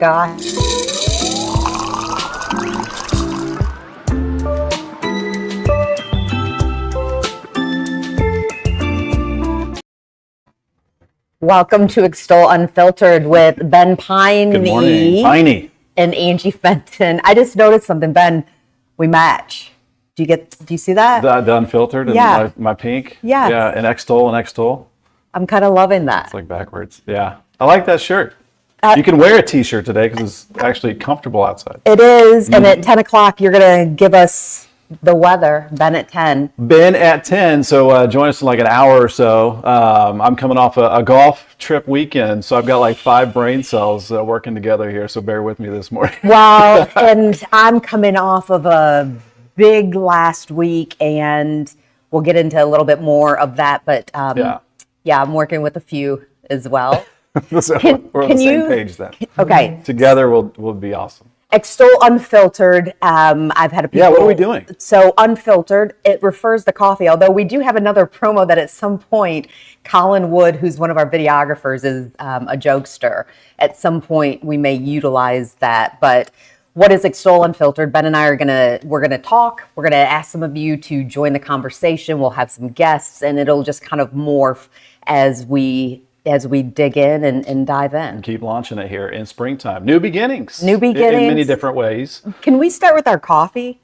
God. Welcome to Extol Unfiltered with Ben Peine Good morning, Peine and Angie Fenton. I just noticed something, Ben. We match. Do you see that? The Unfiltered and Yeah. my pink. Yes. Yeah, and Extol. I'm kind of loving that. It's like backwards. Yeah, I like that shirt. You can wear a t-shirt today because it's actually comfortable outside. It is, and at 10 o'clock, you're going to give us the weather, Ben at 10. Ben at 10, so join us in like an hour or so. I'm coming off a golf trip weekend, so I've got like 5 brain cells working together here, so bear with me this morning. Well, and I'm coming off of a big last week, and we'll get into a little bit more of that, but yeah, I'm working with a few as well. So we're on the same page then. Okay. Together we'll be awesome. Extol Unfiltered. I've had a people. Yeah, what are we doing? So Unfiltered, it refers to coffee, although we do have another promo that at some point, Colin Wood, who's one of our videographers, is a jokester. At some point, we may utilize that. But what is Extol Unfiltered? Ben and I we're gonna talk. We're gonna ask some of you to join the conversation. We'll have some guests, and it'll just kind of morph as we dig in and dive in. Keep launching it here in springtime. New beginnings. New beginnings. In many different ways. Can we start with our coffee?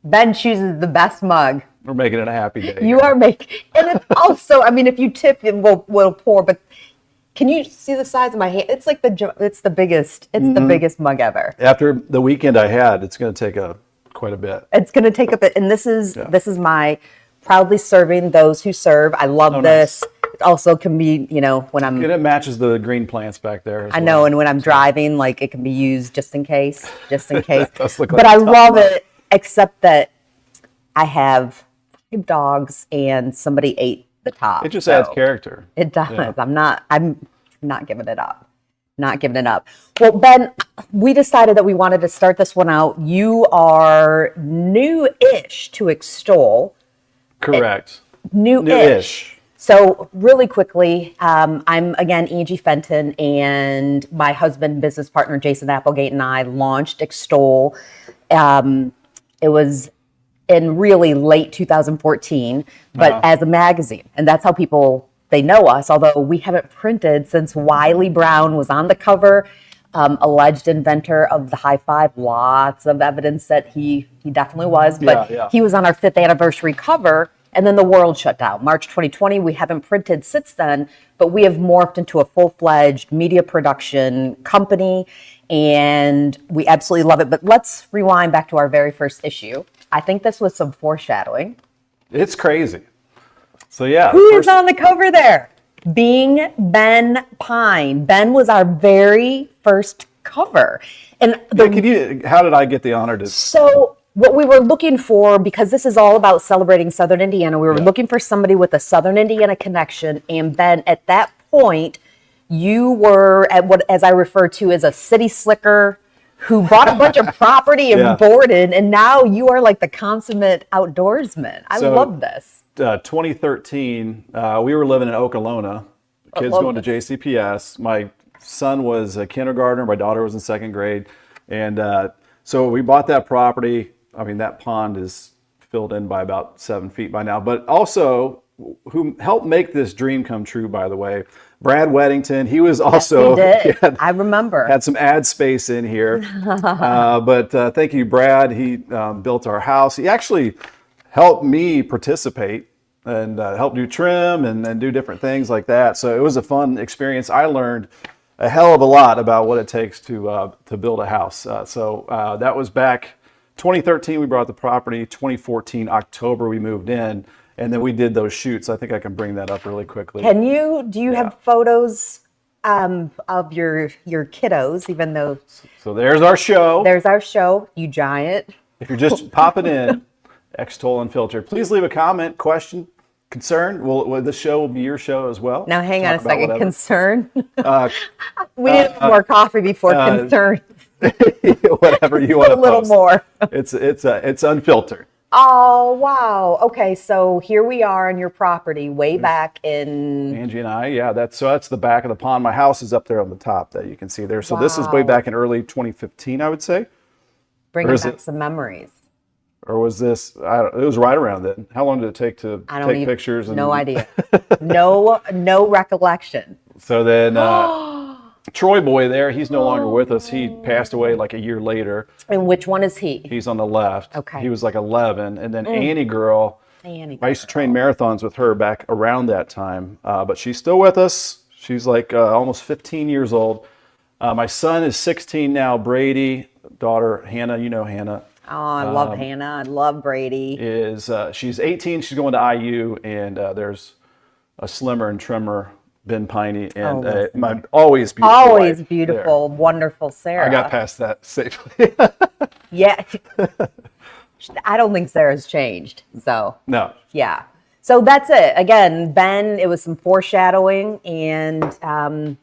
Ben chooses the best mug. We're making it a happy day. You are making, and it's also, I mean, if you tip, we'll pour, but can you see the size of my hand? It's like the biggest mug ever. After the weekend I had, it's going to take quite a bit. It's going to take a bit, and this is my proudly serving those who serve. I love this. Nice. It also can be, when I'm... And it matches the green plants back there. I know, and when I'm driving, like, it can be used just in case. But I love it, except that I have 5 dogs, and somebody ate the top. It just adds character. It does. Yeah. I'm not giving it up. Not giving it up. Well, Ben, we decided that we wanted to start this one out. You are new-ish to Extol. Correct. New-ish. So really quickly, I'm again Angie Fenton, and my husband, business partner Jason Applegate, and I launched Extol. It was in really late 2014, but as a magazine, and that's how they know us. Although we haven't printed since Wiley Brown was on the cover, alleged inventor of the high five. Lots of evidence that he definitely was, but he was on our 5th anniversary cover. And then the world shut down. March 2020, we haven't printed since then, but we have morphed into a full-fledged media production company, and we absolutely love it. But let's rewind back to our very first issue. I think this was some foreshadowing. It's crazy. So yeah. Who is on the cover there? Being Ben Peine. Ben was our very first cover. And how did I get the honor to... So... What we were looking for, because this is all about celebrating Southern Indiana, we were looking for somebody with a Southern Indiana connection. And Ben, at that point, you were at what, as I refer to as a city slicker who bought a bunch of property and boarded, and now you are like the consummate outdoorsman. I love this. 2013, we were living in Okolona, kids going to JCPS. My son was a kindergartner, my daughter was in 2nd grade. And so we bought that property. I mean, that pond is filled in by about 7 feet by now. But also, who helped make this dream come true, by the way, Brad Weddington. He was also... Yes, he did. I remember. Had some ad space in here. But thank you, Brad. He built our house. He actually helped me participate and help do trim and do different things like that. So it was a fun experience. I learned a hell of a lot about what it takes to build a house. So that was back 2013. We bought the property. 2014 October we moved in, and then we did those shoots. I think I can bring that up really quickly. Do you have photos of your kiddos? Even though. So there's our show. There's our show. You giant. If you're just popping in, Extol Unfiltered. Please leave a comment, question, concern. This show will be your show as well. Now hang on a second. Whatever. Concern. We need more coffee before concern. Whatever you want to post. A little more. It's unfiltered. Oh, wow. Okay, so here we are on your property way back in, Angie and I, yeah, that's the back of the pond. My house is up there on the top that you can see there. So this is way wow, back in early 2015, I would say. Or bringing is back it, some memories. or was this, it was right around then. How long did it take to I don't take even, pictures? no And idea. No, no recollection. so then And Troy Boy there, he's no longer with us. He passed away like a year later. which one is he? He's on the left. Okay. He was like 11. And then Annie Girl, Annie I used to train girl. marathons with her back around that time, but she's still with us. She's like almost 15 years old. My son is 16 now, Brady. Daughter Hannah, you know Hannah, Oh, I love Hannah. I love Brady. is she's 18. She's going to IU, and there's a slimmer and trimmer Ben Peine and listen. my always beautiful Always wife beautiful, wonderful there. I Sarah. got past that safely. Yeah. I don't think Sarah's changed. So, No, yeah. So that's it. Again, Ben, it was some foreshadowing, and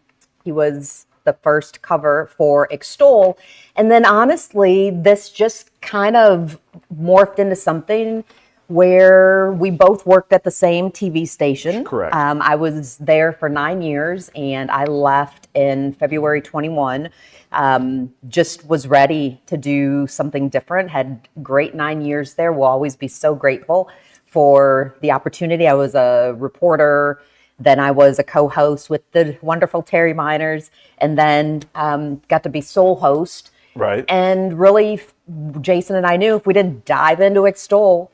he was the first cover for Extol. And then honestly, this just kind of morphed into something where we both worked at the same TV station. Correct. I was there for 9 years, and I left in February 21. Just was ready to do something different. Had great 9 years there. We'll always be so grateful for the opportunity. I was a reporter, then I was a co-host with the wonderful Terry Miners, and then got to be sole host. right. And really, Jason and I knew if we didn't dive into Extol,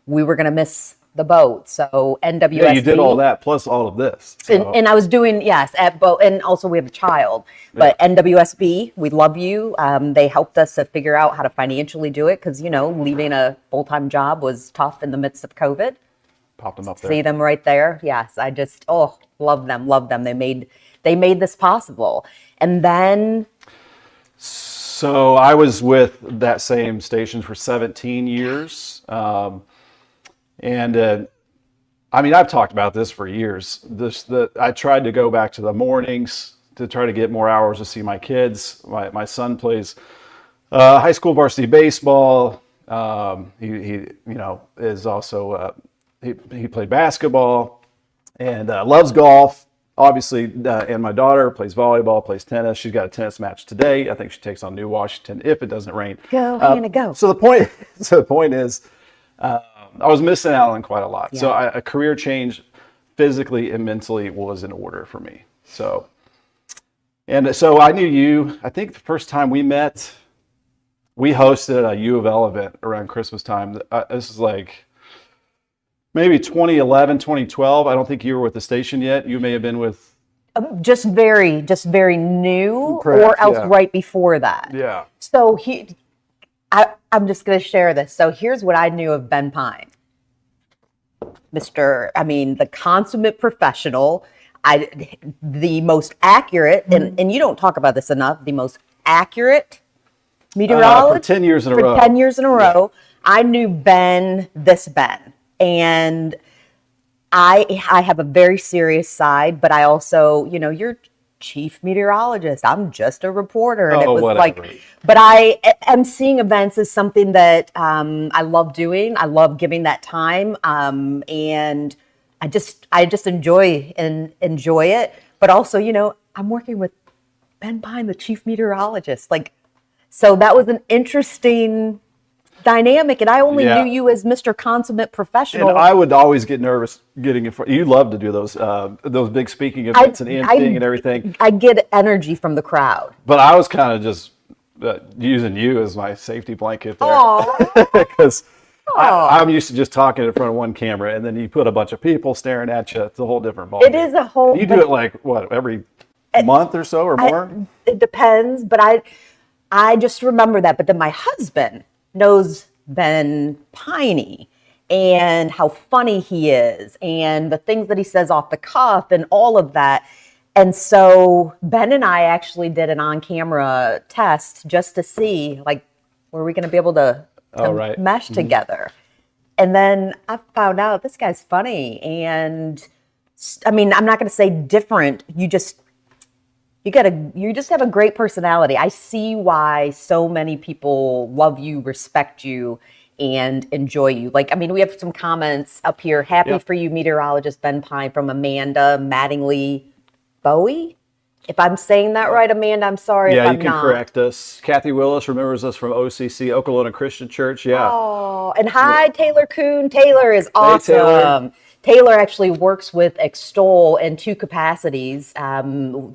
we were going to miss the boat. So NWSB. Yeah, you did all that plus all of this. So, And I was doing, yes, at both, and also we have a child. But NWSB, we love you. They helped us to figure out how to financially do it because, leaving a full-time job was tough in the midst of COVID. popped them up there. See them right there. Yes, I just, love them, love them. They made this possible. And then, So I was with that same station for 17 years. And I mean, I've talked about this for years. I tried to go back to the mornings to try to get more hours to see my kids. My son plays high school varsity baseball. He is also he played basketball and loves golf. Obviously, and my daughter plays volleyball, plays tennis. She's got a tennis match today. I think she takes on New Washington if it doesn't rain. go, Hannah, go. So the point is, I was missing out on quite a lot. Yeah. So a career change, physically and mentally, was in order for me. So I knew you. I think the first time we met, we hosted a U of L event around Christmas time. This is like maybe 2011, 2012. I don't think you were with the station yet. You may have been with. Just very new, Correct, or else yeah. right before that. Yeah. So I'm just going to share this. So here's what I knew of Ben Peine. The consummate professional, the most accurate, and you don't talk about this enough, the most accurate meteorologist For 10 years in a row. 10 years in a row. I knew Ben. And I have a very serious side, but I also, you're chief meteorologist. I'm just a reporter. And it was whatever. but I am seeing events as something that I love doing. I love giving that time. And I just enjoy it. But also, I'm working with Ben Peine, the chief meteorologist. So that was an interesting dynamic, and I only Yeah. knew you as Mr. Consummate Professional. And I would always get nervous getting in front. You love to do those big speaking events and emceeing and everything. I get energy from the crowd. But I was kind of just using you as my safety blanket there. Aw. Because I'm used to just talking in front of one camera, and then you put a bunch of people staring at you. It's a whole different ballgame. It is a whole. You do it like what, every month or so or more? It depends, but I just remember that. But then my husband knows Ben Peine and how funny he is and the things that he says off the cuff and all of that. And so Ben and I actually did an on-camera test just to see, were we going to be able to right. mesh together? And then I found out this guy's funny. And I'm not going to say different. You just have a great personality. I see why so many people love you, respect you, and enjoy you. Like, I mean, we have some comments up here. Happy Yep. for you, meteorologist Ben Peine, from Amanda Mattingly Bowie. If I'm saying that right, Amanda, I'm sorry if Yeah, I'm you can not. correct us. Kathy Willis remembers us from OCC, Oklahoma Christian Church. Yeah. Oh, and hi, Taylor Kuhn. Taylor is Hey, Taylor. awesome. Taylor actually works with Extol in two capacities,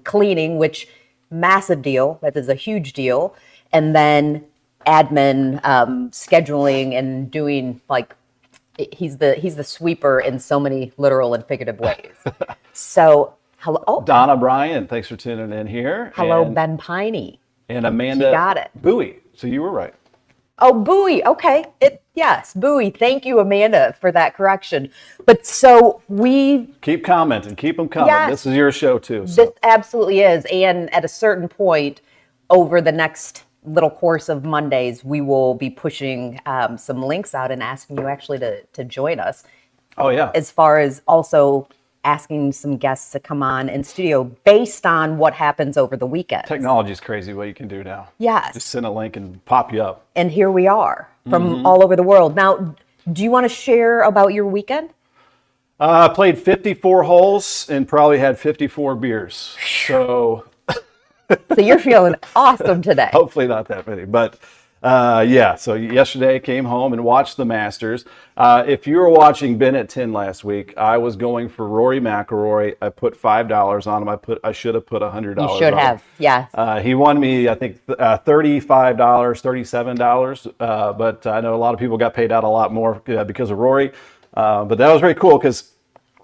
cleaning, which massive deal. That is a huge deal. And then admin, scheduling and doing like he's the sweeper in so many literal and figurative ways. So hello, Donna Bryan, thanks for tuning in here. hello, And, Ben Peine. and Amanda She got it. Bowie. So you were right. Oh, Bowie. Okay. Yes, Bowie. Thank you, Amanda, for that correction. But so Keep commenting. Keep them coming. Yes. This is your show too. So. this absolutely is. And at a certain point over the next little course of Mondays, we will be pushing some links out and asking you actually to join us, Oh yeah. as far as also asking some guests to come on in studio based on what happens over the weekend. Technology is crazy what you can do now. Yes. Just send a link and pop you up. And here we are from all over the world. Now, do you want to share about your weekend? I played 54 holes and probably had 54 beers. So So you're feeling awesome today. hopefully not that many. But yeah, so yesterday came home and watched the Masters. If you were watching Ben at 10 last week, I was going for Rory McIlroy. I put $5 on him. I should have put $100 You should on have, him. yes. He won me, I think, $35, $37. But I know a lot of people got paid out a lot more because of Rory. But that was very cool because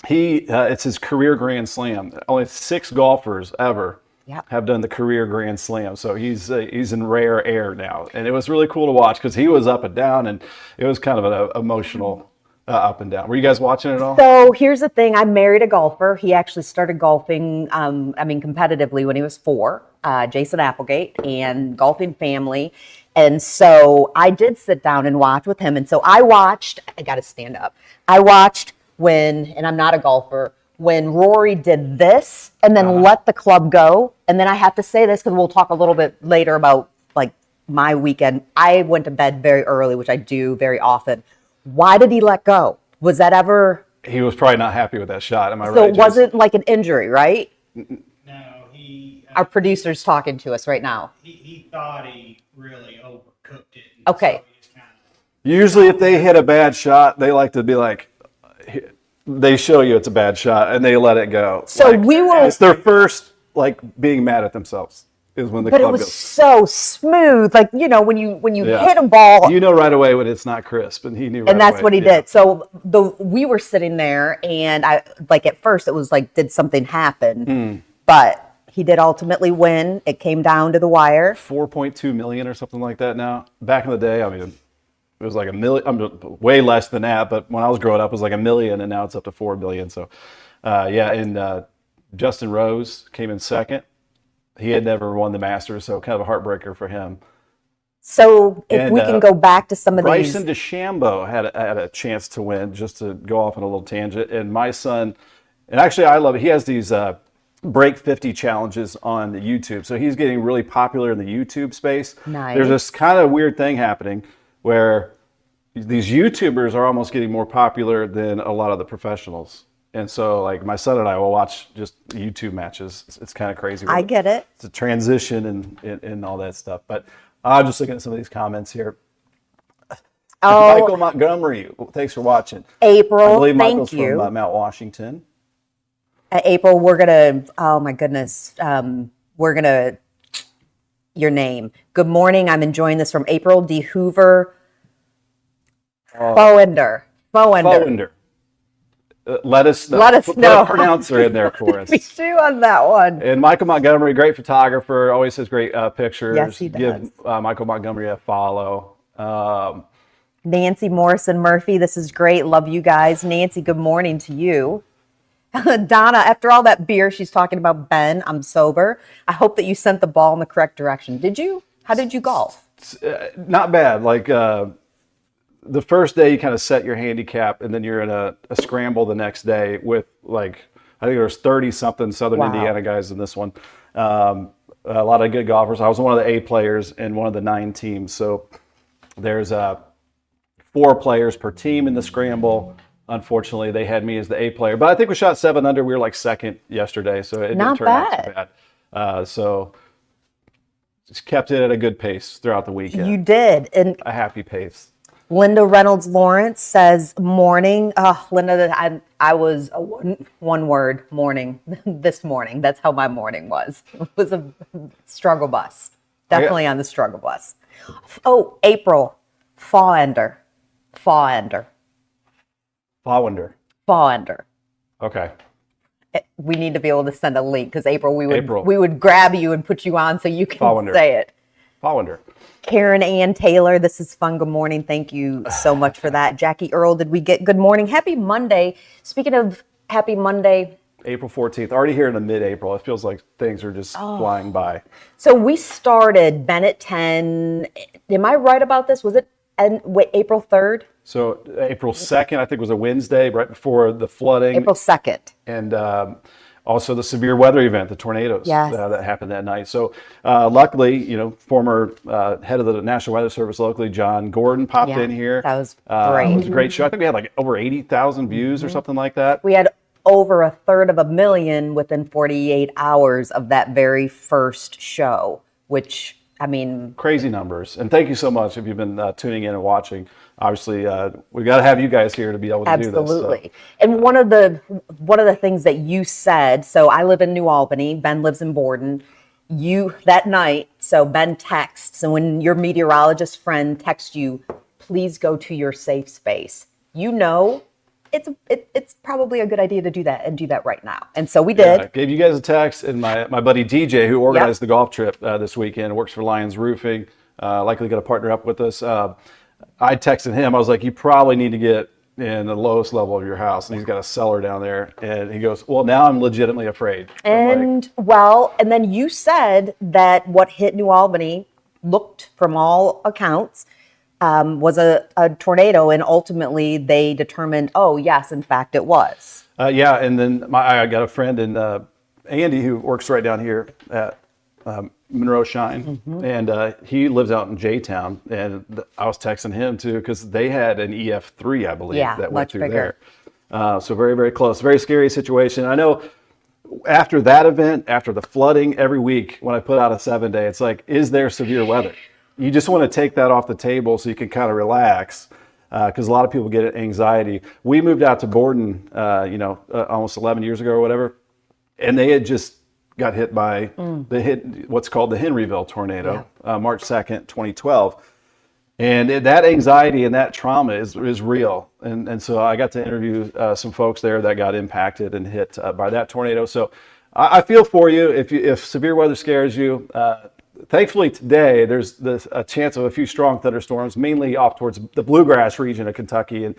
it's his career Grand Slam. Only 6 golfers ever Yep. have done the career Grand Slam. So he's in rare air now. And it was really cool to watch because he was up and down, and it was kind of an emotional up and down. Were you guys watching it all? So here's the thing. I married a golfer. He actually started golfing, competitively when he was 4, Jason Applegate, and golfing family. And so I did sit down and watch with him. And so I got to stand up. I watched and I'm not a golfer, when Rory did this and then let the club go. And then I have to say this because we'll talk a little bit later about like my weekend. I went to bed very early, which I do very often. Why did he let go? Was that ever? He was probably not happy with that shot. Am I right? So it Jason? wasn't like an injury, right? No, he Our producer's talking to us right now. he thought he really overcooked it. And Okay. So he just kinda, Usually if they hit a bad shot, they like to be like, they show you it's a bad shot and they let it go. So Like, we were, it's their first like being mad at themselves is when the but it club was goes. so smooth. Like, when you Yeah. hit a ball, You know right away when it's not crisp, and he knew right and that's away. what he Yeah. did. So we were sitting there, and I like at first it was like, did something happen? But he did ultimately win. It came down to the wire. 4.2 million or something like that now. Back in the day, I mean, it was like a million, way less than that. But when I was growing up, it was like a million, and now it's up to 4 billion. So, yeah. And Justin Rose came in second. He had never won the Masters, so kind of a heartbreaker for him. So if And, we can go back to some of Bryson these, DeChambeau had a chance to win, just to go off on a little tangent. And my son, and actually I love it, he has these Break 50 challenges on the YouTube. So he's getting really popular in the YouTube space. Nice. There's this kind of weird thing happening where these YouTubers are almost getting more popular than a lot of the professionals. And so like my son and I will watch just YouTube matches. It's kind of crazy. I get it. It's a transition and all that stuff. But I'm just looking at some of these comments here. Oh, Michael Montgomery, thanks for watching. April, I believe thank Michael's you. from Mount Washington. April, we're gonna. Oh my goodness, we're gonna. Your name. Good morning. I'm enjoying this from April D. Hoover. Bowender. Bowender. Let us know. Let us Put know. a pronouncer in there for us. Me too on that one. And Michael Montgomery, great photographer, always has great pictures. Yes, he Give Michael Montgomery a follow. Nancy Morrison Murphy, this is great. Love you guys. Nancy, good morning to you. Donna, after all that beer, she's talking about Ben. I'm sober. I hope that you sent the ball in the correct direction. Did you? How did you golf? Not bad. Like the first day, you kind of set your handicap, and then you're in a scramble the next day with like, I think there's 30 something Southern Wow. Indiana guys in this one. A lot of good golfers. I was one of the A players in one of the 9 teams. So there's 4 players per team in the scramble. Unfortunately, they had me as the A player, but I think we shot 7 under. We were like second yesterday, so it Not didn't turn out bad. too bad. So just kept it at a good pace throughout the weekend. You did. And A happy pace. Linda Reynolds Lawrence says, morning. Oh, Linda, I was a one word morning this morning. That's how my morning was. It was a struggle bus. Definitely on the struggle bus. Oh, April, fall ender. Fall ender. Fall ender. Okay. We need to be able to send a link because April, we April. would grab you and put you on so you can Fall ender. say it. Hollander. Karen Ann Taylor, this is fun. Good morning. Thank you so much for that. Jackie Earl, did we get good morning? Happy Monday. Speaking of happy Monday. April 14th. Already here in the mid-April. It feels like things are just flying by. So we started Bennett 10. Am I right about this? Was it April 3rd? So April 2nd, I think, was a Wednesday, right before the flooding. April 2nd. And also the severe weather event, the tornadoes Yes. that happened that night. So luckily, former head of the National Weather Service locally, John Gordon, popped Yeah, in here. that was great. It was a great show. I think we had like over 80,000 views or something like that. We had over 1/3 within 48 hours of that very first show, which, I mean, Crazy numbers. And thank you so much if you've been tuning in and watching. Obviously, we got to have you guys here to be able to do this. absolutely. And one of the things that you said, so I live in New Albany, Ben lives in Borden. That night, so Ben texts, and when your meteorologist friend texts you, please go to your safe space. It's probably a good idea to do that and do that right now. And so we did. I gave you guys a text, and my buddy DJ, who organized the golf trip this weekend, works for Lions Roofing, likely going to partner up with us. I texted him. I was like, you probably need to get in the lowest level of your house. And he's got a cellar down there. And he goes, well, now I'm legitimately afraid. And then you said that what hit New Albany looked, from all accounts, was a tornado. And ultimately they determined, oh, yes, in fact, it was. Yeah. And then I got a friend in Andy who works right down here at Monroe Shine, and he lives out in J-Town, and I was texting him too because they had an EF3, I believe, that went much through bigger. there. So very, very close. Very scary situation. I know after that event, after the flooding, every week when I put out a 7-day, it's like, is there severe weather? You just want to take that off the table so you can kind of relax, because a lot of people get anxiety. We moved out to Borden, almost 11 years ago or whatever, and they had just got hit by what's called the Henryville tornado, March 2nd, 2012. And that anxiety and that trauma is real. And so I got to interview some folks there that got impacted and hit by that tornado. So I feel for you if severe weather scares you. Thankfully today, there's a chance of a few strong thunderstorms, mainly off towards the bluegrass region of Kentucky and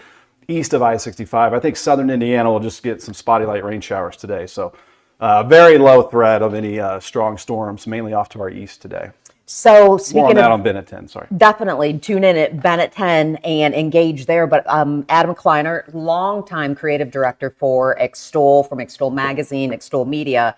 east of I-65. I think southern Indiana will just get some spotty light rain showers today. So very low threat of any strong storms, mainly off to our east today. So speaking More on that of, on Bennett 10, sorry. definitely tune in at Bennett 10 and engage there. But Adam Kleiner, longtime creative director for Extol, from Extol Magazine, Extol Media,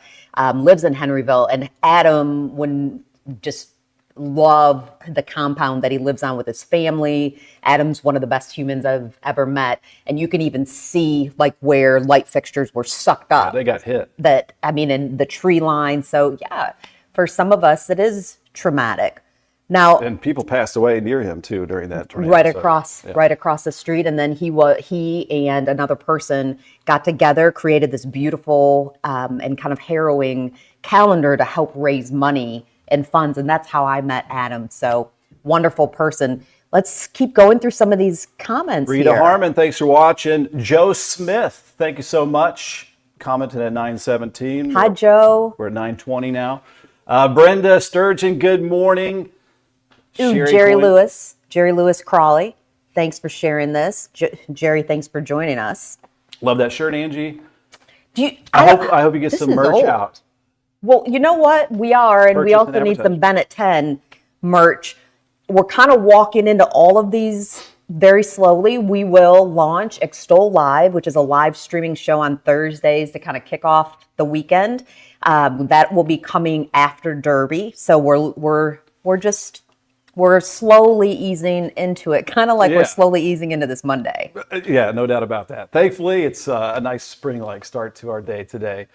lives in Henryville. And Adam would just love the compound that he lives on with his family. Adam's one of the best humans I've ever met. And you can even see like where light fixtures were sucked up. They got hit. In the tree line. So yeah, for some of us, it is traumatic. Now, And people passed away near him too during that tornado. right So, across the street, and then he and another person got together, created this beautiful and kind of harrowing calendar to help raise money and funds, and that's how I met Adam. So wonderful person. Let's keep going through some of these comments. Rita here. Harmon, thanks for watching. Joe Smith, thank you so much. Commented at 9:17. Hi, Joe. We're at 9:20 now. Brenda Sturgeon, good morning. Ooh, Sherry Jerry Lewis Crawley. Thanks for sharing this. Jerry, thanks for joining us. Love that shirt, Angie. I I hope you get this some is merch old. out. Well, you know what? We are, and we Purchase also and need some advertise. Bennett 10 merch. We're kind of walking into all of these very slowly. We will launch Extol Live, which is a live streaming show on Thursdays to kind of kick off the weekend. That will be coming after Derby. So we're we're slowly easing into it, kind of like Yeah. we're slowly easing into this Monday. Yeah, no doubt about that. Thankfully, it's a nice spring-like start to our day today.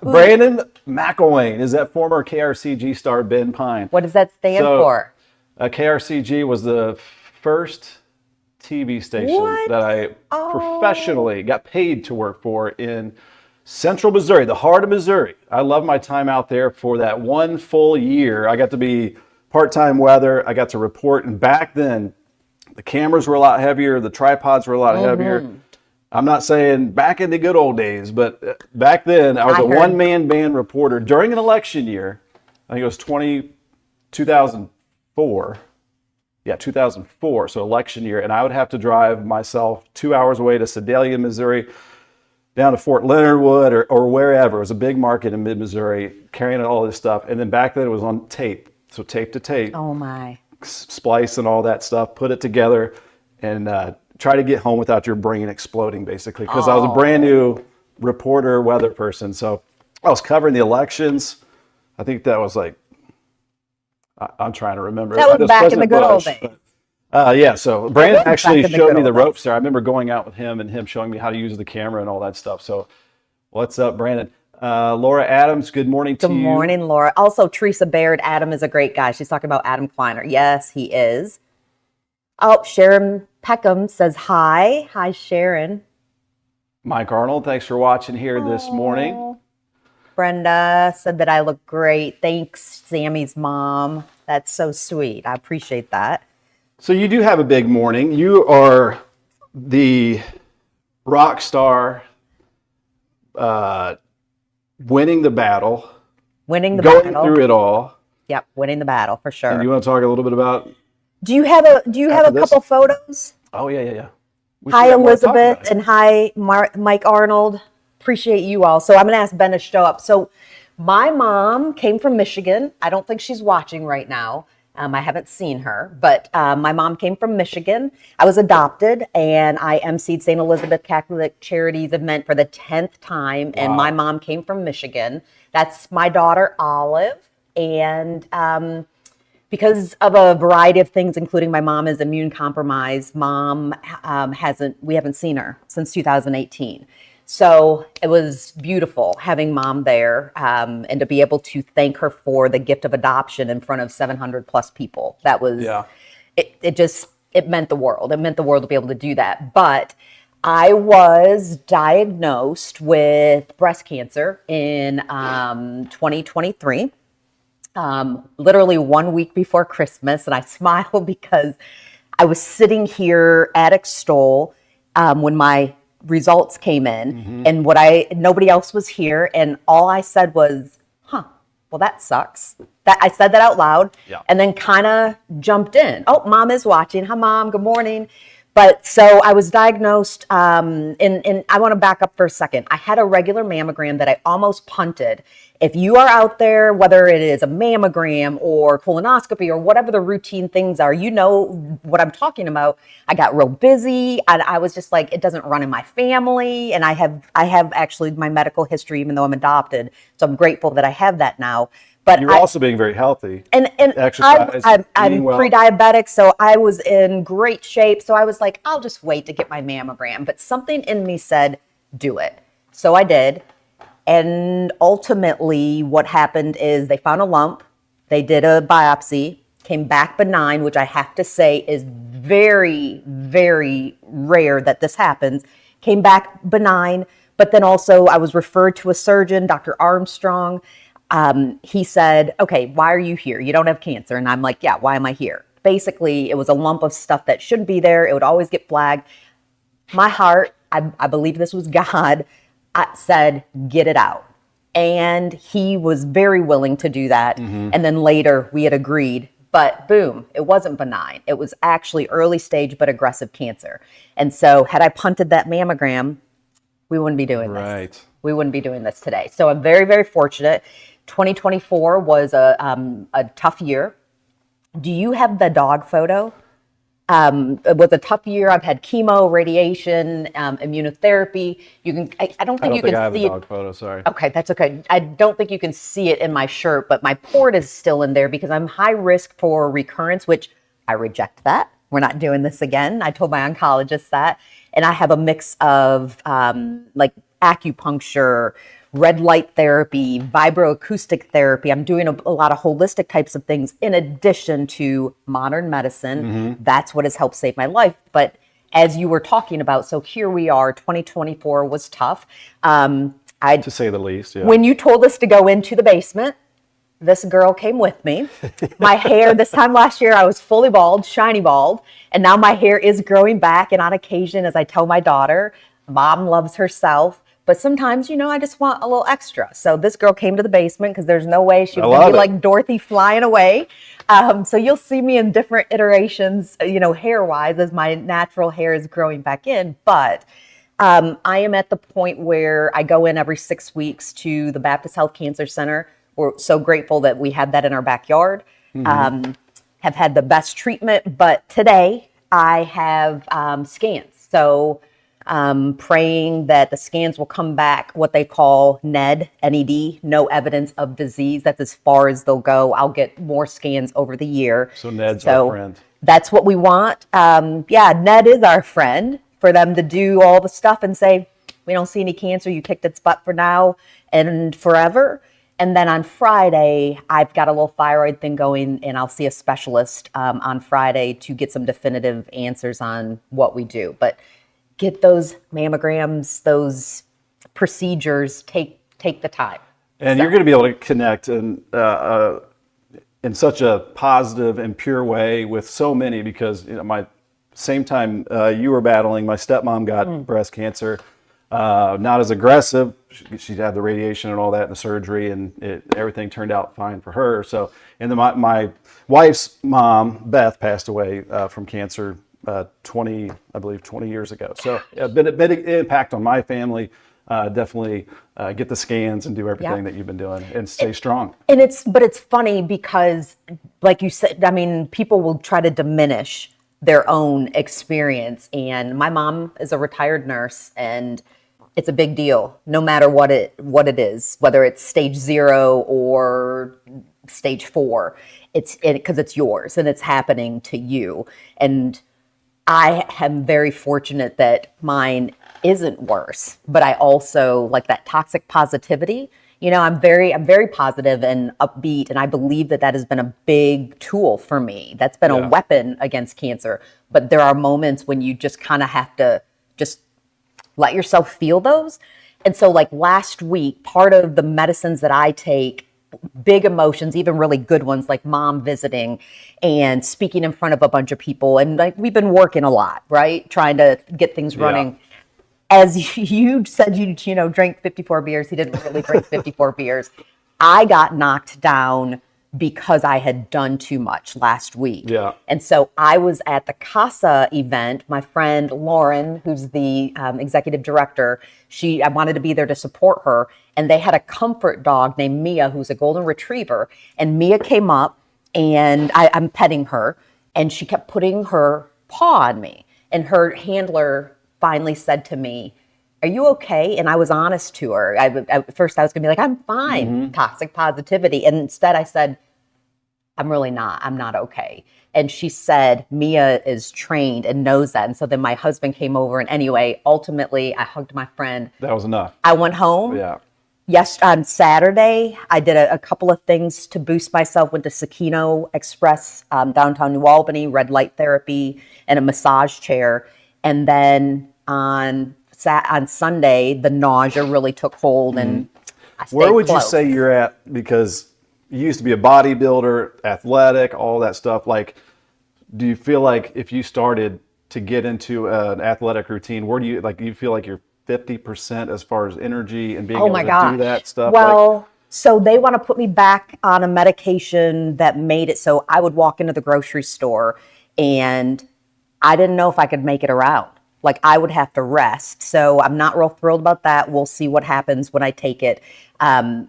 Brandon McElwain is that former KRCG star Ben Peine. What does that stand for? KRCG was the first TV station What? that I professionally got paid to work for in Central Missouri, the heart of Missouri. I love my time out there for that one full year. I got to be part-time weather. I got to report. And back then, the cameras were a lot heavier. The tripods were a lot heavier. I'm not saying back in the good old days, but back then, I was a one-man band reporter during an election year. I think it was 2004. Yeah, 2004, so election year. And I would have to drive myself 2 hours away to Sedalia, Missouri, down to Fort Leonard Wood or wherever. It was a big market in mid-Missouri, carrying all this stuff. And then back then it was on tape. So tape to tape. Oh my. Splice and all that stuff, put it together, and try to get home without your brain exploding, basically. Because I was a brand new reporter, weather person. So I was covering the elections. I think that was like, I'm trying to remember. That was back in the good old days. Yeah, so Brandon actually back in the showed good me the old days. ropes there. I remember going out with him and him showing me how to use the camera and all that stuff. So what's up, Brandon? Laura Adams, good morning to you. Good morning, Laura. Also, Teresa Baird, Adam is a great guy. She's talking about Adam Kleiner. Yes, he is. Oh, Sharon Peckham says hi. Hi, Sharon. Mike Arnold, thanks for watching here this morning. Brenda said that I look great. Thanks, Sammy's mom. That's so sweet. I appreciate that. So you do have a big morning. You are the rock star, winning the battle, Winning the going battle. through it all. Yep, winning the battle for sure. And you want to talk a little bit about? Do you have a After this? couple photos? Oh yeah. We Hi, should have more to talk about Elizabeth, it. and hi, Mike Arnold. Appreciate you all. So I'm going to ask Ben to show up. So my mom came from Michigan. I don't think she's watching right now. I haven't seen her, but my mom came from Michigan. I was adopted, and I emceed St. Elizabeth Catholic Charities event for the 10th time, and my mom came from Michigan. That's my daughter, Olive, and because of a variety of things, including my mom is immune compromised, mom we haven't seen her since 2018. So it was beautiful having mom there, and to be able to thank her for the gift of adoption in front of 700 plus people. That was, it meant the world. It meant the world to be able to do that. But I was diagnosed with breast cancer in 2023. Literally 1 week before Christmas, and I smile because I was sitting here at Extol when my results came in, and nobody else was here, and all I said was, well, that sucks. That I said that out loud, and then kind of jumped in. Oh, mom is watching. Hi, mom. Good morning. But so I was diagnosed, and I want to back up for a second. I had a regular mammogram that I almost punted. If you are out there, whether it is a mammogram or colonoscopy or whatever the routine things are, you know what I'm talking about. I got real busy, and I was just like, it doesn't run in my family, and I have actually my medical history, even though I'm adopted. So I'm grateful that I have that now. But You're also being very healthy. And exercise, I'm well. pre-diabetic, so I was in great shape. So I was like, I'll just wait to get my mammogram. But something in me said, do it. So I did. And ultimately, what happened is they found a lump. They did a biopsy, came back benign, which I have to say is very, very rare that this happens. Came back benign, but then also I was referred to a surgeon, Dr. Armstrong. He said, okay, why are you here? You don't have cancer. And I'm like, yeah, why am I here? Basically, it was a lump of stuff that shouldn't be there. It would always get flagged. My heart, I believe this was God, said, get it out. And he was very willing to do that. And then later we had agreed, but boom, it wasn't benign. It was actually early stage, but aggressive cancer. And so had I punted that mammogram, we wouldn't be doing this. We wouldn't be doing this today. So I'm very, very fortunate. 2024 was a tough year. Do you have the dog photo? It was a tough year. I've had chemo, radiation, immunotherapy. I don't I think don't you think I can have a see dog it. photo. Sorry. Okay, that's okay. I don't think you can see it in my shirt, but my port is still in there because I'm high risk for recurrence, which I reject that. We're not doing this again. I told my oncologist that. And I have a mix of like acupuncture, red light therapy, vibroacoustic therapy. I'm doing a lot of holistic types of things in addition to modern medicine. That's what has helped save my life. But as you were talking about, so here we are, 2024 was tough. To say the least. Yeah. When you told us to go into the basement, this girl came with me. My hair, this time last year, I was fully bald, shiny bald, and now my hair is growing back. And on occasion, as I tell my daughter, mom loves herself, but sometimes, I just want a little extra. So this girl came to the basement because there's no way she was going to be like Dorothy flying away. So you'll see me in different iterations, hair-wise, as my natural hair is growing back in. But I am at the point where I go in every 6 weeks to the Baptist Health Cancer Center. We're so grateful that we have that in our backyard. Have had the best treatment, but today I have scans. So praying that the scans will come back what they call NED, N-E-D, no evidence of disease. That's as far as they'll go. I'll get more scans over the year. So NED's our friend. That's what we want. NED is our friend, for them to do all the stuff and say, we don't see any cancer. You kicked its butt for now and forever. And then on Friday, I've got a little thyroid thing going, and I'll see a specialist on Friday to get some definitive answers on what we do. But get those mammograms, those procedures, take the time. And you're going to be able to connect in such a positive and pure way with so many, because my same time you were battling, my stepmom got breast cancer. Not as aggressive. She had the radiation and all that and the surgery, and everything turned out fine for her. So, and then my wife's mom, Beth, passed away from cancer 20 years ago. So a big impact on my family. Definitely get the scans and do everything that you've been doing and stay strong. And it's funny because, like you said, I mean, people will try to diminish their own experience. And my mom is a retired nurse, and it's a big deal, no matter what it is, whether it's stage 0 or stage 4. It's because it's yours and it's happening to you. And I am very fortunate that mine isn't worse, but I also like that toxic positivity. I'm very positive and upbeat, and I believe that has been a big tool for me. That's been a weapon against cancer. But there are moments when you just kind of have to just let yourself feel those. And so like last week, part of the medicines that I take, big emotions, even really good ones, like mom visiting and speaking in front of a bunch of people. And like we've been working a lot, right? Trying to get things running. As you said, you drank 54 beers. He didn't really drink 54 beers. I got knocked down because I had done too much last week. Yeah. And so I was at the CASA event. My friend Lauren, who's the executive director, I wanted to be there to support her. And they had a comfort dog named Mia, who's a golden retriever. And Mia came up, and I'm petting her, and she kept putting her paw on me. And her handler finally said to me, "Are you okay?" And I was honest to her. At first I was gonna be like, "I'm fine," toxic positivity. And instead I said, "I'm really not. I'm not okay." And she said, "Mia is trained and knows that." And so then my husband came over, and anyway, ultimately I hugged my friend. That was enough. I went home. Yeah. Yes, on Saturday, I did a couple of things to boost myself. Went to Sakino Express, downtown New Albany, red light therapy, and a massage chair. And then on Sunday, the nausea really took hold, and I stayed Where would close. you say you're at? Because you used to be a bodybuilder, athletic, all that stuff. Like, do you feel like if you started to get into an athletic routine, where do you feel like you're 50% as far as energy and being able to do that stuff? Well, so they want to put me back on a medication that made it so I would walk into the grocery store and I didn't know if I could make it around. Like I would have to rest. So I'm not real thrilled about that. We'll see what happens when I take it. I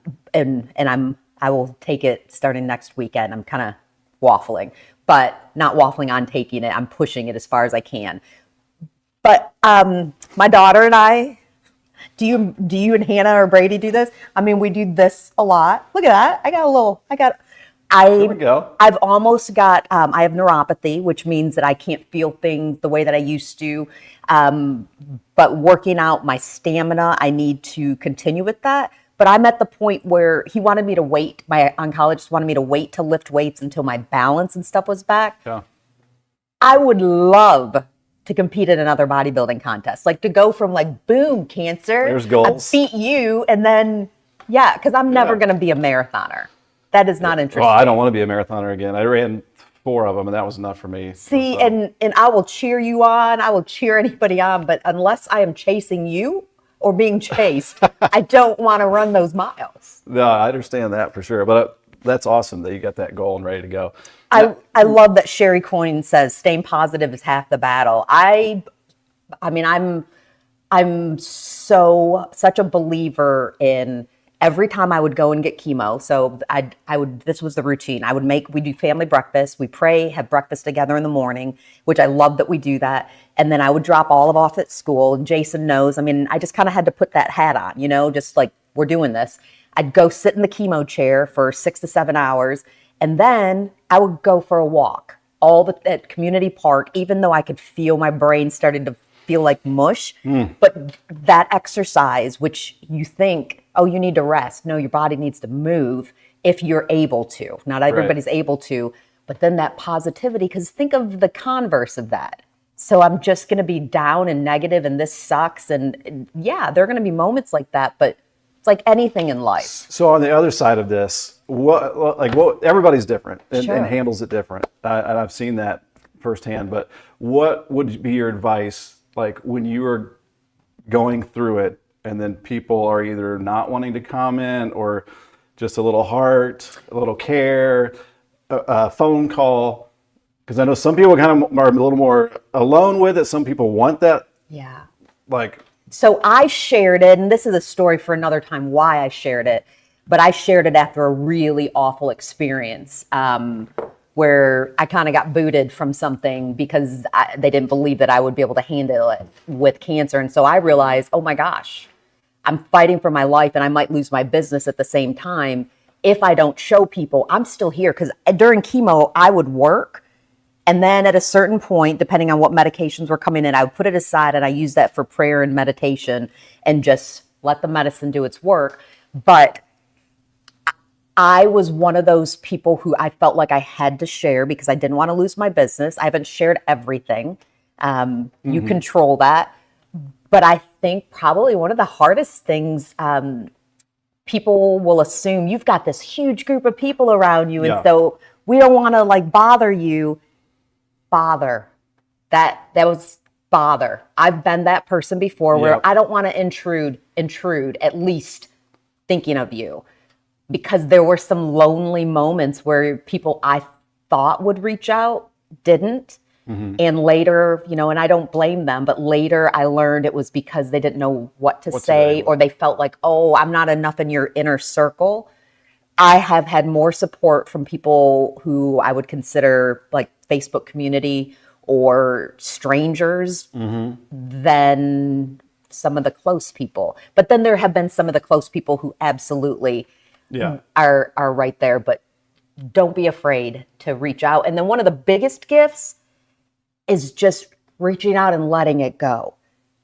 will take it starting next weekend. I'm kind of waffling, but not waffling on taking it. I'm pushing it as far as I can. But my daughter and I, do you and Hannah or Brady do this? I mean, we do this a lot. Look at that. There we go. I've almost got, I have neuropathy, which means that I can't feel things the way that I used to. But working out my stamina, I need to continue with that. But I'm at the point where he wanted me to wait. My oncologist wanted me to wait to lift weights until my balance and stuff was back. Yeah. I would love to compete in another bodybuilding contest, like to go from like, boom, cancer, There's goals. I beat you, and then, yeah, because I'm never going to be a marathoner. That is not interesting. Well, I don't want to be a marathoner again. I ran 4 of them, and that was enough for me. See, So, and I will cheer you on. I will cheer anybody on, but unless I am chasing you or being chased, I don't want to run those miles. no, I understand that for sure. But that's awesome that you got that goal and ready to go. I love that Sherry Coyne says staying positive is half the battle. I mean, I'm such a believer in every time I would go and get chemo. So I would, this was the routine. We do family breakfast. We pray, have breakfast together in the morning, which I love that we do that. And then I would drop Olive off at school. And Jason knows, I mean, I just kind of had to put that hat on, you know, just like we're doing this. I'd go sit in the chemo chair for 6 to 7 hours. And then I would go for a walk at Community Park, even though I could feel my brain starting to feel like mush. But that exercise, which you think, oh, you need to rest. No, your body needs to move if you're able to. Not everybody's able to. But then that positivity, because think of the converse of that. So I'm just going to be down and negative and this sucks. And yeah, there are going to be moments like that, but it's like anything in life. So on the other side of this, everybody's different and handles it different. And I've seen that firsthand. But what would be your advice, like when you were going through it, and then people are either not wanting to comment or just a little heart, a little care, a phone call? Because I know some people kind of are a little more alone with it. Some people want that. Yeah. So I shared it, and this is a story for another time why I shared it, but I shared it after a really awful experience where I kind of got booted from something because they didn't believe that I would be able to handle it with cancer. And so I realized, oh my gosh, I'm fighting for my life and I might lose my business at the same time if I don't show people I'm still here. Because during chemo, I would work. And then at a certain point, depending on what medications were coming in, I would put it aside and I use that for prayer and meditation and just let the medicine do its work. But I was one of those people who I felt like I had to share because I didn't want to lose my business. I haven't shared everything. You control that. But I think probably one of the hardest things, people will assume you've got this huge group of people around you. And so we don't want to like bother you. Bother. That was bother. I've been that person before where I don't want to intrude, at least thinking of you. Because there were some lonely moments where people I thought would reach out didn't. And later, you know, and I don't blame them, but later I learned it was because they didn't know what to say, or they felt like, oh, I'm not enough in your inner circle. I have had more support from people who I would consider like Facebook community or strangers than some of the close people. But then there have been some of the close people who absolutely are right there. But don't be afraid to reach out. And then one of the biggest gifts is just reaching out and letting it go.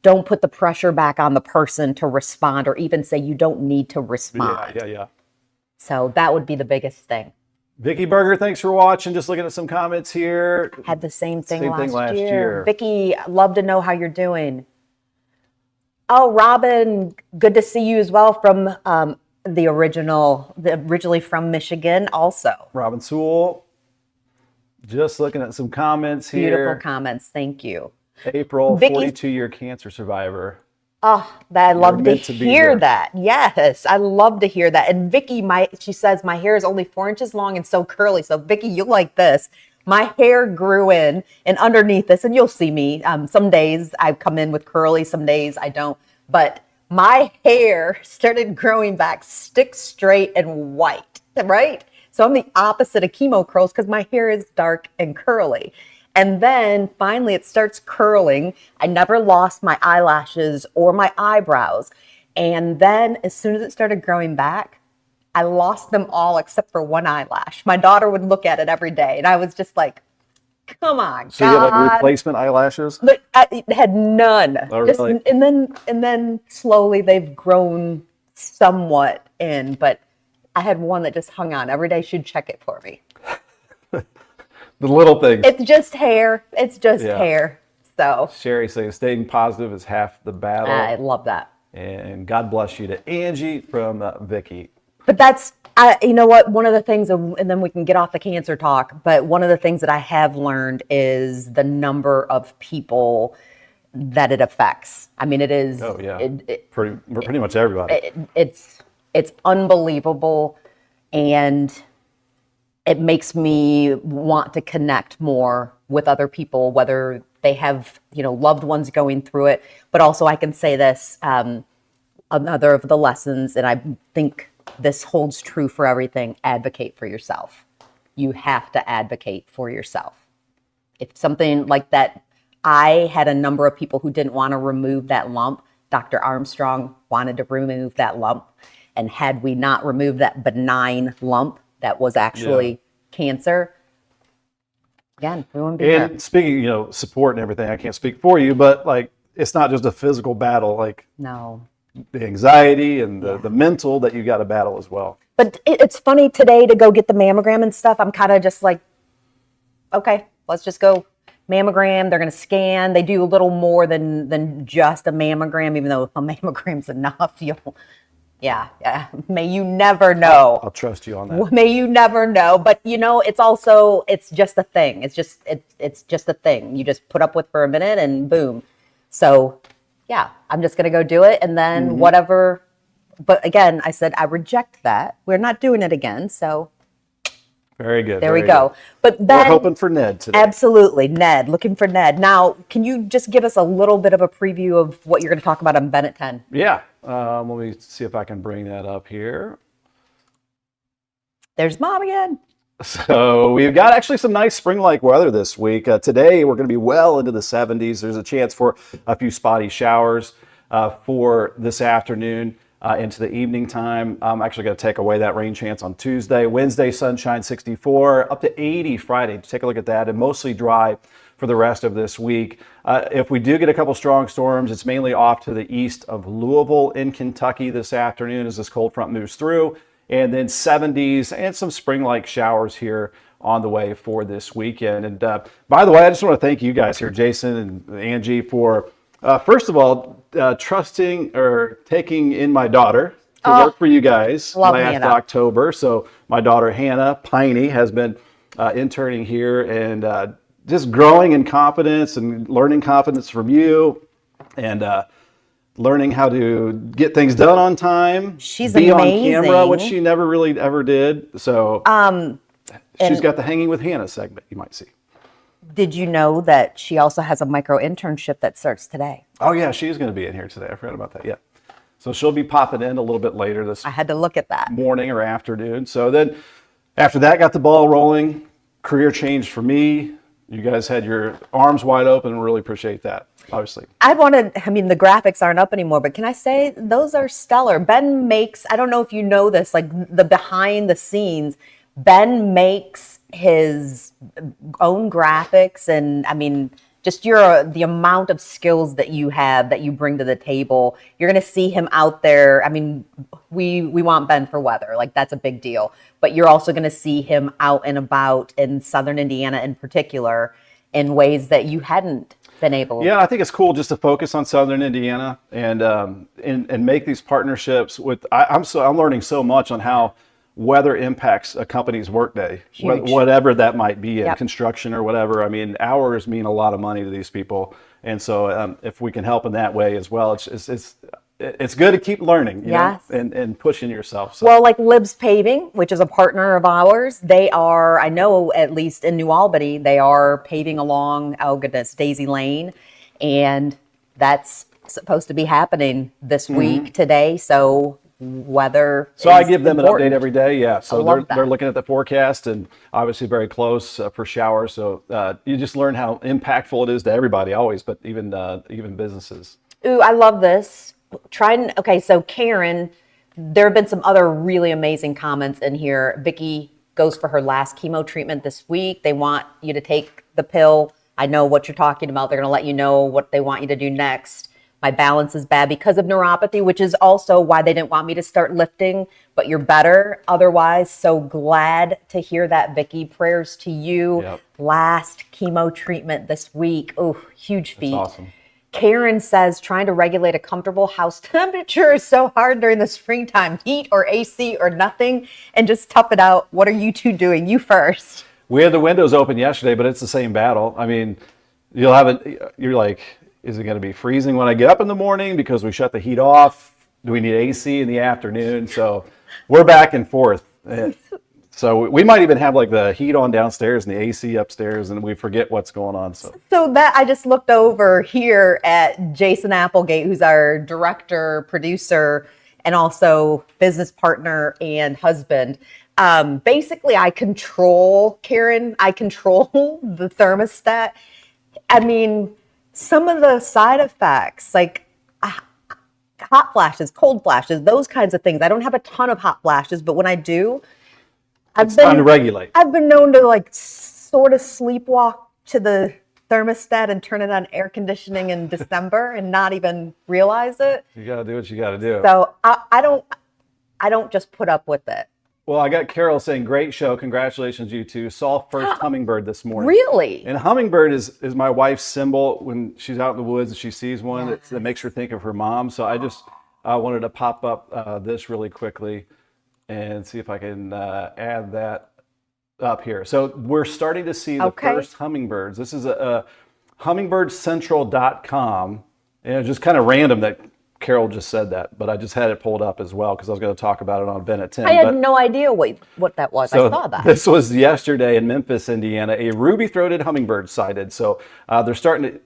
Don't put the pressure back on the person to respond or even say you don't need to respond. Yeah. So that would be the biggest thing. Vicky Berger, thanks for watching. Just looking at some comments here. Had the same thing last year. Vicky, love to know how you're doing. Oh, Robin, good to see you as well from originally from Michigan also. Robin Sewell. Just looking at some comments here. Beautiful comments. Thank you. April, 42-year cancer survivor. Oh, I love to hear that. Yes, I love to hear that. And Vicky, she says, my hair is only 4 inches long and so curly. So Vicky, you like this. My hair grew in and underneath this, and you'll see me. Some days I come in with curly, some days I don't. But my hair started growing back, stick straight and white, right? So I'm the opposite of chemo curls because my hair is dark and curly. And then finally it starts curling. I never lost my eyelashes or my eyebrows. And then as soon as it started growing back, I lost them all except for one eyelash. My daughter would look at it every day, and I was just like, come on, So you had like God. replacement eyelashes? But I had none. Oh, Just, really? and then slowly they've grown somewhat in, but I had one that just hung on. Every day she'd check it for me. The little things. It's just hair. It's just Yeah. hair. So Sherry saying staying positive is half the battle. I love that. And God bless you to Angie from Vicky. But that's, you know what, one of the things, and then we can get off the cancer talk, but one of the things that I have learned is the number of people that it affects. I mean, it is. Oh yeah, pretty much everybody. It's unbelievable, and it makes me want to connect more with other people, whether they have, loved ones going through it. But also I can say this, another of the lessons, and I think this holds true for everything: advocate for yourself. You have to advocate for yourself. If something like that, I had a number of people who didn't want to remove that lump. Dr. Armstrong wanted to remove that lump. And had we not removed that benign lump that was actually cancer, again, we wouldn't be here. And speaking, support and everything, I can't speak for you, but like, it's not just a physical battle, like No. the anxiety and the mental that you got to battle as well. But it's funny today to go get the mammogram and stuff. I'm kind of just like, okay, let's just go mammogram. They're going to scan. They do a little more than just a mammogram, even though a mammogram's enough. Yeah. May you never know. I'll trust you on that. May you never know. But it's just a thing. It's just a thing. You just put up with for a minute and boom. So yeah, I'm just going to go do it. And then whatever. But again, I said, I reject that. We're not doing it again. So Very good. there very we go. good. But then, We're hoping for Ned today. absolutely, Ned, looking for Ned. Now, can you just give us a little bit of a preview of what you're going to talk about on Bennett 10? Yeah. Let me see if I can bring that up here. There's Mom again. So we've got actually some nice spring-like weather this week. Today we're going to be well into the 70s. There's a chance for a few spotty showers for this afternoon into the evening time. I'm actually going to take away that rain chance on Tuesday. Wednesday, sunshine 64, up to 80 Friday. Take a look at that, and mostly dry for the rest of this week. If we do get a couple strong storms, it's mainly off to the east of Louisville in Kentucky this afternoon as this cold front moves through. And then 70s and some spring-like showers here on the way for this weekend. And by the way, I just want to thank you guys here, Jason and Angie, for first of all, trusting or taking in my daughter to work for you guys love last Hannah. October. So my daughter, Hannah Peine, has been interning here and just growing in confidence and learning confidence from you and learning how to get things done on time. She's be amazing. on camera, which she never really ever did. So she's got the Hanging with Hannah segment, you might see. Did you know that she also has a micro internship that starts today? Oh yeah, she's going to be in here today. I forgot about that. Yeah. So she'll be popping in a little bit later this I had to look at that. morning or afternoon. So then after that, got the ball rolling. Career change for me. You guys had your arms wide open. Really appreciate that, obviously. The graphics aren't up anymore, but can I say those are stellar? Ben makes, I don't know if you know this, like the behind the scenes, Ben makes his own graphics. And just the amount of skills that you have, that you bring to the table. You're going to see him out there. We want Ben for weather. Like, that's a big deal. But you're also going to see him out and about in Southern Indiana in particular in ways that you hadn't been able. Yeah, I think it's cool just to focus on Southern Indiana and make these partnerships with. I'm learning so much on how weather impacts a company's workday, whatever that might be in construction or whatever. Hours mean a lot of money to these people, and so if we can help in that way as well, it's good to keep learning, you know, and pushing yourself. So. Well, like Libs Paving, which is a partner of ours, they are, I know, at least in New Albany, they are paving along, Daisy Lane, and that's supposed to be happening this week, today. So weather. So I is give them important. an update every day. Yeah. So love they're that. looking at the forecast and obviously very close for showers. So you just learn how impactful it is to everybody always, but even businesses. Ooh, I love this. Okay, so Karen, there have been some other really amazing comments in here. Vicky goes for her last chemo treatment this week. They want you to take the pill. I know what you're talking about. They're going to let you know what they want you to do next. My balance is bad because of neuropathy, which is also why they didn't want me to start lifting, but you're better otherwise. So glad to hear that, Vicky. Prayers to you. Yep. Last chemo treatment this week. Oh, huge feat. That's awesome. Karen says trying to regulate a comfortable house temperature is so hard during the springtime. Heat or AC or nothing, and just tough it out. What are you two doing? You first. We had the windows open yesterday, but it's the same battle. I mean, you'll have it. You're like, is it going to be freezing when I get up in the morning because we shut the heat off? Do we need AC in the afternoon? So we're back and forth. So we might even have like the heat on downstairs and the AC upstairs, and we forget what's going on. So that I just looked over here at Jason Applegate, who's our director, producer, and also business partner and husband. Basically, I control Karen. I control the thermostat. I mean, some of the side effects, like hot flashes, cold flashes, those kinds of things. I don't have a ton of hot flashes, but when I do, it's time to regulate. I've been known to like sort of sleepwalk to the thermostat and turn it on air conditioning in December and not even realize it. You got to do what you got to do. So I don't just put up with it. Well, I got Carol saying, great show. Congratulations, you two. Saw first hummingbird this morning. Really? And hummingbird is my wife's symbol when she's out in the woods and she sees one that makes her think of her mom. So I just wanted to pop up this really quickly and see if I can add that up here. So we're starting to see the first hummingbirds. This is a hummingbirdcentral.com. And it's just kind of random that Carol just said that, but I just had it pulled up as well because I was going to talk about it on Ben at 10. I had no idea what that was. So I saw that. This was yesterday in Memphis, Indiana. A ruby-throated hummingbird sighted. So they're starting to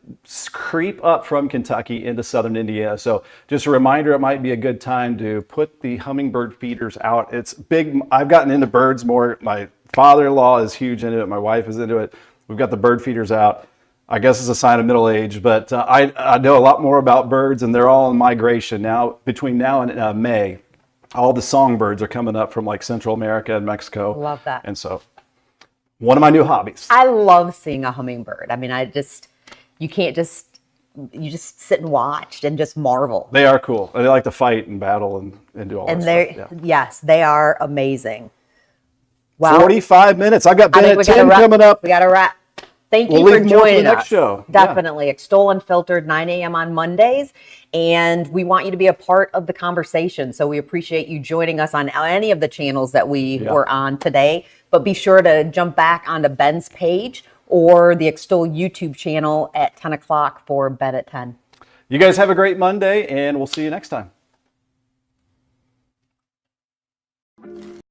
creep up from Kentucky into southern Indiana. So just a reminder, it might be a good time to put the hummingbird feeders out. It's big. I've gotten into birds more. My father-in-law is huge into it. My wife is into it. We've got the bird feeders out. I guess it's a sign of middle age, but I know a lot more about birds, and they're all in migration now. Between now and May, all the songbirds are coming up from like Central America and Mexico. Love that. And so, one of my new hobbies. I love seeing a hummingbird. I mean, you just sit and watch and just marvel. They are cool. They like to fight and battle and do all that stuff. Yeah. Yes, they are amazing. Wow. 45 minutes. I've got Ben at 10 coming up. We got to wrap. Thank you We'll for leave more for the joining next us. show. Definitely. Extol Unfiltered, 9 a.m. on Mondays. And we want you to be a part of the conversation. So we appreciate you joining us on any of the channels that we were on today. But be sure to jump back onto Ben's page or the Extol YouTube channel at 10 o'clock for Ben at 10. You guys have a great Monday, and we'll see you next time.